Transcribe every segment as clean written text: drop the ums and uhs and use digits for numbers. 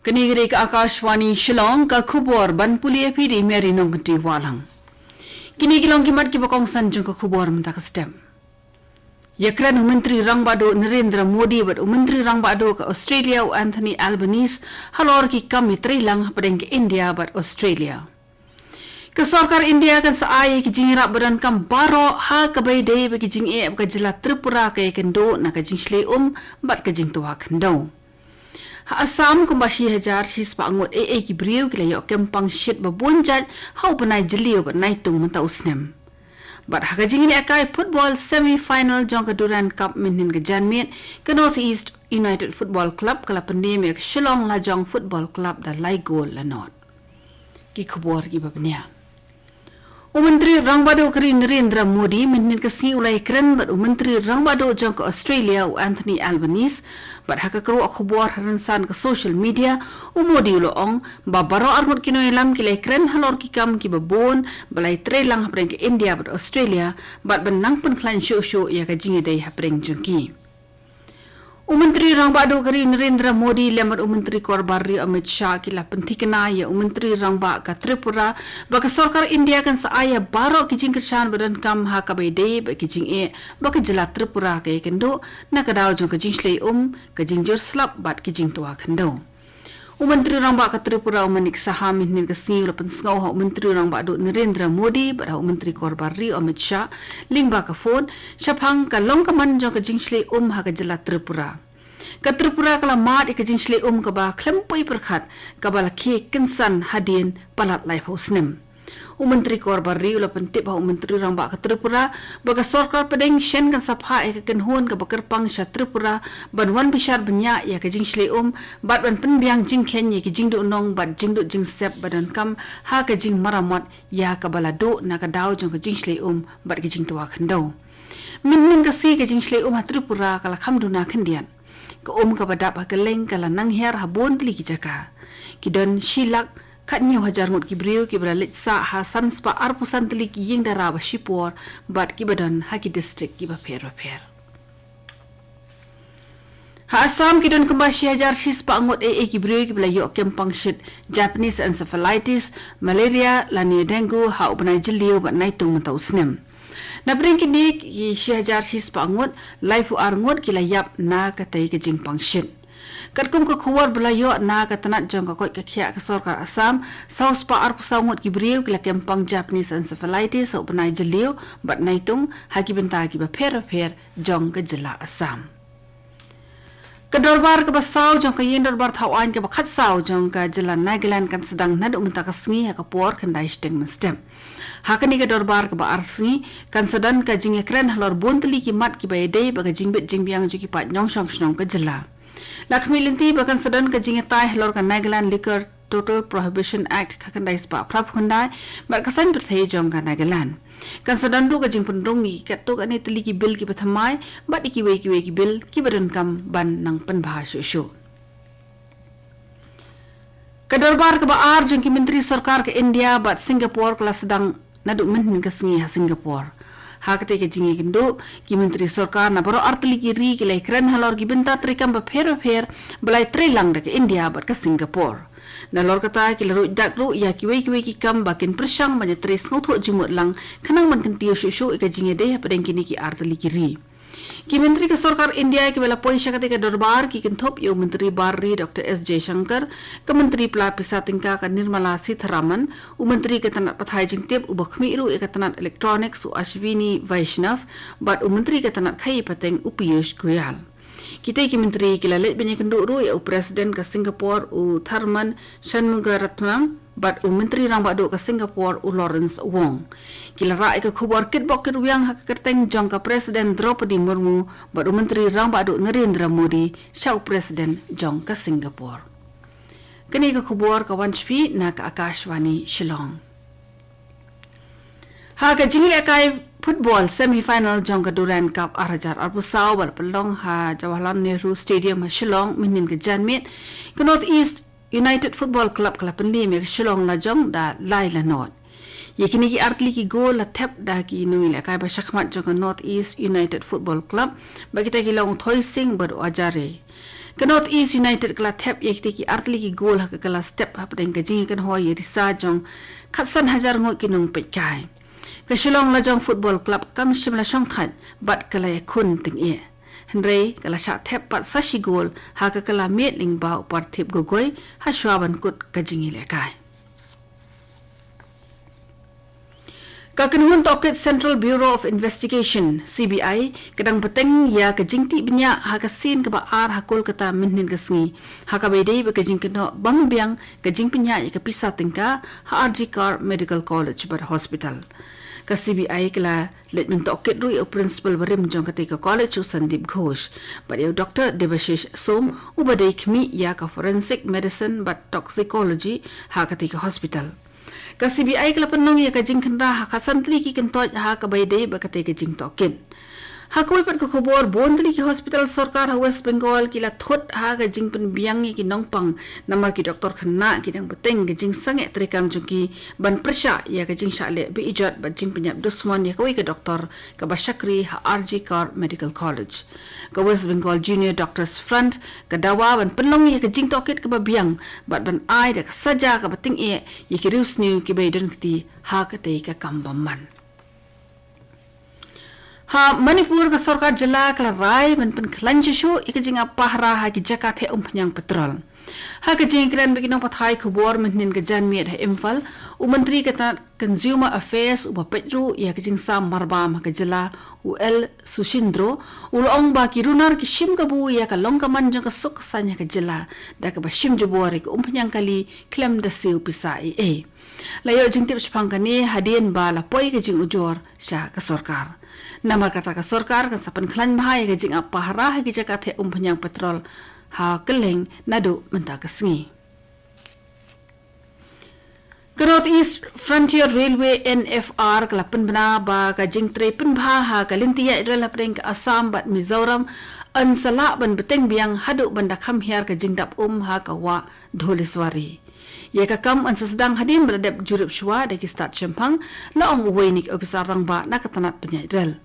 Kanigiri ka Akashwani Shillong ka khubor ban pulia pidi meri nongti walang. Kinigilong kimat ki bakong sanjung ka khubor menta ka stem. Yakran Menteri Rang Bado Narendra Modi bat Menteri Rang Bado ka Australia u Anthony Albanese halor ki kami trilang padeng ke India bat Australia. Ke Sarkar India kan saai ki jingira badan kam baro ha ka baydey ba ki jinge ka jila Tripura ka kendo na ka jingsle bat ka jing tuwa kendo. Ha Assam kumbashi hajar shis pa angot ki briu kila yo kempang shit ba bonjat hau panai jeliu ba nai tung menta usnem. But ha ka jingini akai football semi-final jong ka Durand Cup minin ka janmit ka North East United Football Club kala pandemi ka Shillong la jong football club da lai gol la not. Ki khubor ki babnya. Menteri Rang Bado kari Narendra Modi minin kasi ulai keren bat Menteri Rang Bado jong ke Australia u Anthony Albanese bat haka karo khubor haransan ke social media Modi uloong ba baro armut kinoy lam kilai keren halor kikam ki babon balai trelang hapreng ke India bat Australia bat benang pen klan show ya ka jingidai hapreng jengki. Menteri Rang Bado kari Narendra Modi lembat Menteri Korbarri Amit Shah kila pentikena ya Menteri Rang Ba ka Tripura baka Sarkar India kan saaya baro kijing kesan badan kam ha ka baydey ba kijing baka jela Tripura ka kendo na ka daw jong kijing slay kijing jor slap bat kijing tuwa kendo. Menteri Rang Ba ka Tripura manik saham nin ka singla pensngau ha Menteri Rang Bado Narendra Modi ba Menteri Korbarri Amit Shah ling ba ka phone syapang ka long ka man jong kijing slay ha ka jela Tripura. Ka Tripura kala mat ka jingsle ka ba klempoi perkhat ka bala ke kensan hadin palat lai hosnem. Menteri Korbarri ula pentip ha Menteri Rang Ba ka Tripura baga Sarkar pedeng shen kan sapha ka kenhon ka bakerpang sha Tripura ban wan bishar benya ya ka jingsle bat ban penbiang jingkhen ye ki jingdu nong bat jingdu jingsep badan kam ha ka jing maramat ya ka bala do na ka daw jong ka jingsle bat ki jingtuwa khando. Min ka si ka jingsle ha Tripura kala khamduna khendian. Ka ka badap ha keleng kala nangher ha bon tli ki jaka kidon shilak khat nyu hajar ngut ki briu ki bra litsa ha sanspa arpusan tli ki ying dara ba shipor bat ki badan ha ki district ki ba pher ha Assam kidon kumbashi hajar shispa angot ki briu ki bla yo kempang shit Japanese encephalitis malaria lani dengue ha ubnai jiliu ba naitung mata usnem. Na bring kini ki hajar shis pangut laifu arngut kila yap na katai ke jing pangshit. Katkum ka khuwar belayo na katanat jong ka kot ka khia ka Sarkar Assam saus pa arpu sangut ki briu kila kempang Japanese encephalitis au banai jeliu bat naitung haki benta ki ba pher jong ka jela Assam. Kedorbar ke basau jong ka yin dorbar thawan ke bakhat sau jong ka jela Nagaland kan sedang nadu menta ka sngi ha ka por khandai steng mestem. Hakani ka dorbar ke ba arsi kan sedan ka jing ekran halor bontli ki mat ki baydey ba ka jingbit jingbiang juki pat nyong shong shnong ka jela. Lakmi linti ba kan sedan ka jing tai halor ka Nagaland Liquor Total Prohibition Act ka kandai spa prap khandai ba ka san berthei jong ka Nagaland. Kan sedan du ka jing pendrong ni ka to ka ni tli ki bil ki pathamai bat ki we ki bil ki badan kam ban nang pen bha shu. Kadorbar ke baar jeng ki Menteri Sarkar ke India bat Singapore kala sedang nadu min ka singi ha Singapore. Ha kate ke jingi kendo ki Menteri Sarkar na baro artli ki ri ki lai kren halor ki benta trikam ba pher belai trilang da ke India bat ka Singapore. Na lor kata ki laru dak ru ya ki we ki kam bakin persang ba tres ngotho jimut lang kanang man kan tiu shu ka jingi de padeng kini ki artli ki ri. Ki Menteri ke Sarkar India ki bela poisha kate ke dorbar ki kinthop yo Menteri Barri Dr. S. Jaishankar ke Menteri Pelapisa Tingka ka Nirmala Sitharaman u Menteri ke Tanat Pathai Jingtip u Bakhmi ru ke Tanat Electronics u Ashwini Vaishnav bat u Menteri ke Tanat Khai Pateng u Piyush Goyal. Kita ki Menteri ki lalit banyak kenduk ru ya u Presiden ke Singapore u Tharman Shanmugaratnam bat u Menteri Rang Bado ke Singapore u Lawrence Wong. Kila rai ke khubor kitbok kirwiang hak kerteng jong ka Presiden Draupadi Murmu bat u Menteri Rang Bado Narendra Modi syau Presiden jong ka Singapore. Kini ke khubor ka Wanchpi na ka Akashwani Shillong. Ha ka jingil akai football semi-final jong ka Durand Cup arajar arpusau bal pelong ha Jawaharlal Nehru Stadium ha Shillong minin ke janmit ke North East United Football Club kala penli me Shillong la jong da lai la not. Yakini ki artli ki gol la tap da ki nui la kai ba shakmat jong ka North East United Football Club ba kita ki long thoi sing bar ajare. ke North East United kala tap yekti ki artli ki goal ha kala step ha padeng ke jing kan hoi risa jong khatsan hajar ngot kinung pekai ke Shillong la jong football club kam shimla shong khat bat kala yakun ting e Henry kala sha tap pat sashi goal ha kala met ling ba par thip gogoi ha shwaban kut ke jing le kai Kakenhun Tokit Central Bureau of Investigation CBI kadang peteng ya ke jingti benya ha ka sin ke ba ar ha Kolkata minhin ke sngi ha ka bedei be ke jing keno bang biang ke jing penya ya ke pisa tingka ha RG Car Medical College bar hospital ka CBI kala letmin Tokit rui o principal barim jong ketika college u Sandip Ghosh bar ya Dr. Devashish Som u badai khmi ya ka forensic medicine but toxicology ha ketika hospital ka CBI kala penong ya ka jing khandra ha ka santli ki kentoj ha ka baide ba ka te ka jing tokin ha koi pat ko khobor bondli ki hospital sarkar ha West Bengal ki la thot ha ka jing pen biang ki nongpang namar ki doktor khanna ki dang beteng ka jing sange trekam jungki ban prasha ya ka jing shale bi ijat ba jing penyap dusman ya koi ka doktor ka bashakri ha RG Car Medical College ka West Bengal Junior Doctors Front ka dawa ban penong ya ka jing tokit ka ba biang bat ban ai da ka saja ka bating e ya ki rius new ki baiden kti ha ka te ka kambaman ha Manipur ka sarkar jila kala rai ban pen klanjishu ikajinga pahra ha ki jakat he umpanyang petrol ha ka jing kran beginong pathai khobor minin ka janmiet ha Imphal u menteri kata Consumer Affairs u petru ya ka jing sam marbam ha ka jila u L Sushindro u long ba ki runar ki shim ka bu ya ka long ka man jong ka suk sanya ka jila da ka ba shim jobore ka umpanyang kali klem da siu pisa e layo jing tip chpang ka ni hadien ba la poi ka jing ujor sha ka sarkar Namar kata ka sarkar kan sapan klan mahai ka jing apa hara ha ki jakat he umpanyang petrol ha keleng nadu menta ka sngi North East Frontier Railway NFR kala penbena ba ka jing tre penbha ha ka lintia idrel apreng ka Assam bat Mizoram ansala ban beteng biang hadu banda kham hiar ka jing dap ha ka wa dholiswari ya ka kam an sedang hadim beradab jurup shwa de ki start champang la ong weinik officer rang ba na katanat punya idrel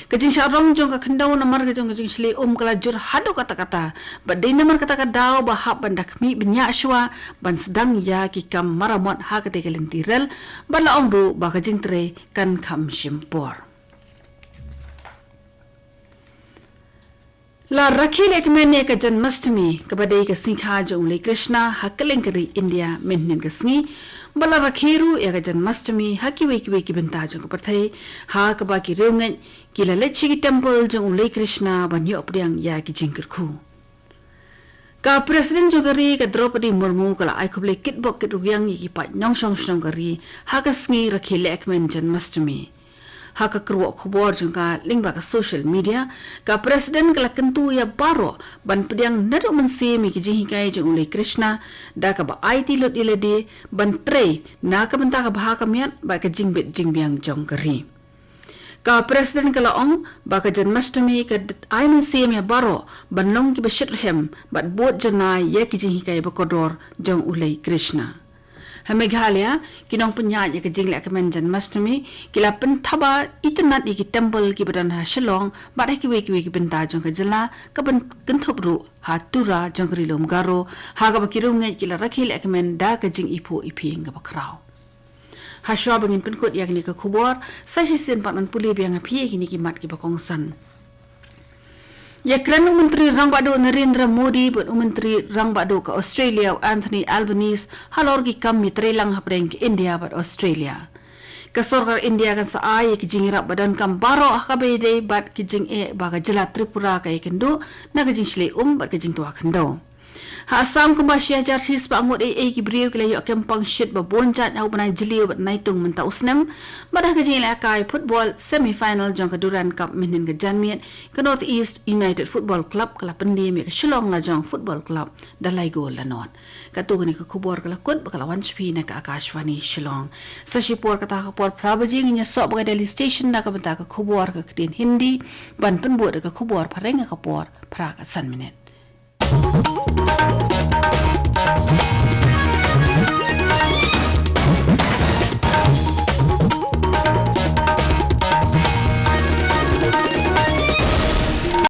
kajing syarong jong ka khandau namar ka jong kajing sli kala jur hadu kata-kata badai namar kata-kata daw ba hab banda khmi benya shwa ban sedang ya ki kam maramot ha ka te kalentirel bala ong bu ba kajing tre kan kham shimpor La rakhil ek mene ka janmashtami ka badai ka singha jong le Krishna hakaleng kari India menhen ka sngi bala rakhiru ya ka janmashtami hakiwe ki benta jong ka pathai ha ka ba ki reungai ki la lechi ki temple jong le Krishna banyo apriang ya ki jingkir khu ka president jogari ka Draupadi Murmu kala ai khoble kitbok kit rugyang ki pa nyong song song kari ha ka sngi rakhil ek men janmashtami ha ka kruwa khobor jangka lingba ka social media ka president kala kentu ya baro ban pediang nadu mensi mi ki jihi kai jong le Krishna da ka ba IT lot ilade ban tre na ka benta ka bha ka miat ba ka jingbit jingbiang jong kari ka president kala ong ba ka janmashtami ka ai mensi mi baro ban long ki bashirhem bat bot janai ye ki jihi kai ba kodor jong ulai Krishna Meghalaya kinong punya ya ke jingle ke men janmashtami kila penthaba itnat iki temple ki badan ha Shillong bare ki we ki benta jong ka jala ka ban kenthop ru ha tura jong ri lom garo ha ka bakirum ngai kila rakhil ek men da ka jing ipo ipi nga bakrao ha shwa bangin pen kot yak ni ka khubor sa shi sen pan puli biang phi ki ni ki mat ki bakong san Yakran Menteri Rang Bado Narendra Modi but Menteri Rang Bado ka Australia Anthony Albanese halor ki kam mitre lang hapreng ki India but Australia. Ka sarkar India kan sa ay ki jingira badan kam baro akabede bat ki jing e baga jala Tripura ka ikendo na ka jing shle bat ka jing tuwa kendo. Ha Assam ko ba siya jar his pa ngot e ki briyo kila yo kempang shit ba bonjat au banai jiliyo bat naitung menta usnem badah ka jing la kai football semi final jong ka Duran Cup minin ka janmiet ka North East United Football Club kala pendi mi ka Shillong la jong football club dalai gol la non ka tu ni ka kubor kala kut bakala wanchpi na ka Akashwani Shillong sa shipor ka ta ka por prabaji nya so ba Delhi station na ka benta ka kubor ka tin Hindi ban penbuat ka kubor pareng ka por pra ka san minute